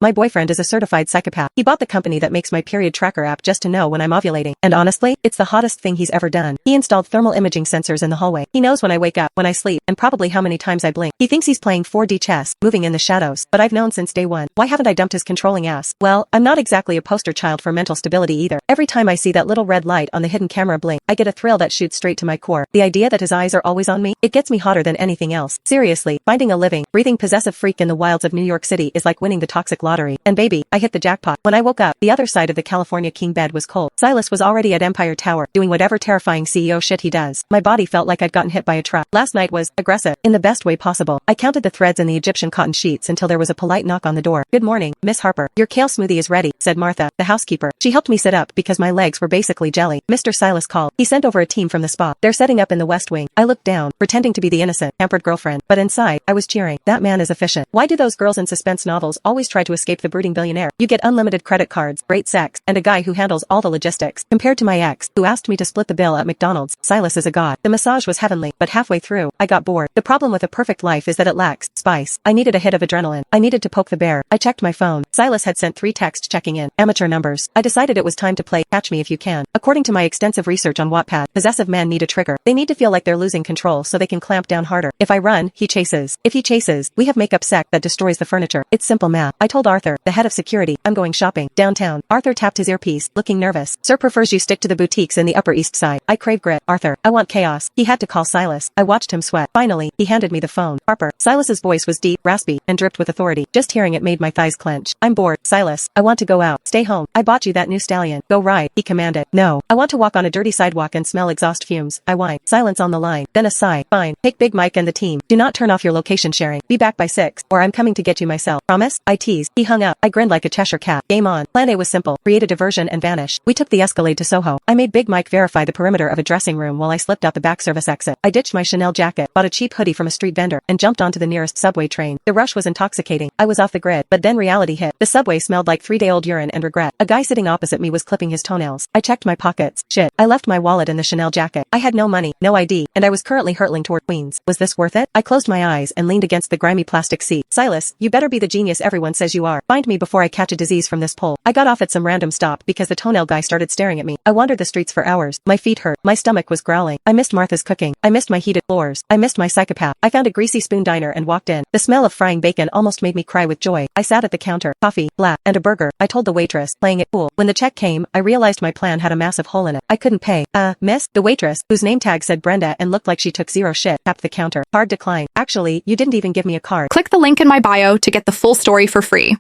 My boyfriend is a certified psychopath. He bought the company that makes my period tracker app just to know when I'm ovulating. And honestly, it's the hottest thing he's ever done. He installed thermal imaging sensors in the hallway. He knows when I wake up, when I sleep, and probably how many times I blink. He thinks he's playing 4D chess, moving in the shadows. But I've known since day one. Why haven't I dumped his controlling ass? Well, I'm not exactly a poster child for mental stability either. Every time I see that little red light on the hidden camera blink, I get a thrill that shoots straight to my core. The idea that his eyes are always on me, it gets me hotter than anything else. Seriously, finding a living, breathing possessive freak in the wilds of New York City is like winning the toxic lottery. And baby, I hit the jackpot. When I woke up, the other side of the California king bed was cold. Silas was already at Empire Tower, doing whatever terrifying CEO shit he does. My body felt like I'd gotten hit by a truck. Last night was aggressive, in the best way possible. I counted the threads in the Egyptian cotton sheets until there was a polite knock on the door. "Good morning, Miss Harper. Your kale smoothie is ready," said Martha, the housekeeper. She helped me sit up because my legs were basically jelly. Mr. Silas called. He sent over a team from the spa. They're setting up in the West Wing. I looked down, pretending to be the innocent, pampered girlfriend, but inside, I was cheering. That man is efficient. Why do those girls in suspense novels always try to escape the brooding billionaire? You get unlimited credit cards, great sex, and a guy who handles all the logistics. Compared to my ex, who asked me to split the bill at McDonald's, Silas is a god. The massage was heavenly, but halfway through, I got bored. The problem with a perfect life is that it lacks spice. I needed a hit of adrenaline. I needed to poke the bear. I checked my phone. Silas had sent 3 texts checking in. Amateur numbers. I decided it was time to play Catch Me If You Can. According to my extensive research on Wattpad, possessive men need a trigger. They need to feel like they're losing control so they can clamp down harder. If I run, he chases. If he chases, we have makeup sex that destroys the furniture. It's simple math. I told Arthur, the head of security, I'm going shopping. Downtown. Arthur tapped his earpiece, looking nervous. Sir prefers you stick to the boutiques in the Upper East Side. I crave grit. Arthur, I want chaos. He had to call Silas. I watched him sweat. Finally, he handed me the phone. Harper. Silas's voice was deep, raspy, and dripped with authority. Just hearing it made my thighs clench. I'm bored. Silas, I want to go out. Stay home. I bought you that new stallion. Go ride, he commanded. No. I want to walk on a dirty sidewalk and smell exhaust fumes. I whine. Silence on the line. Then a sigh. Fine. Take Big Mike and the team. Do not turn off your location sharing. Be back by 6, or I'm coming to get you myself. Promise? I teased. He hung up. I grinned like a Cheshire cat. Game on. Plan A was simple. Create a diversion and vanish. We took the Escalade to Soho. I made Big Mike verify the perimeter of a dressing room while I slipped out the back service exit. I ditched my Chanel jacket, bought a cheap hoodie from a street vendor, and jumped onto the nearest subway train. The rush was intoxicating. I was off the grid, but then reality hit. The subway smelled like 3-day-old urine and regret. A guy sitting opposite me was clipping his toenails. I checked my pockets. Shit. I left my wallet in the Chanel jacket. I had no money, no ID, and I was currently hurtling toward Queens. Was this worth it? I closed my eyes and leaned against the grimy plastic seat. Silas, you better be the genius everyone says you are. Find me before I catch a disease from this pole. I got off at some random stop because the toenail guy started staring at me. I wandered the streets for hours. My feet hurt. My stomach was growling. I missed Martha's cooking. I missed my heated floors. I missed my psychopath. I found a greasy spoon diner and walked in. The smell of frying bacon almost made me cry with joy. I sat at the counter. Coffee, blah, and a burger. I told the waitress, playing it cool. When the check came, I realized my plan had a massive hole in it. I couldn't pay. Miss? The waitress, whose name tag said Brenda and looked like she took zero shit, tapped the counter. Card decline. Actually, you didn't even give me a card. Click the link in my bio to get the full story for free.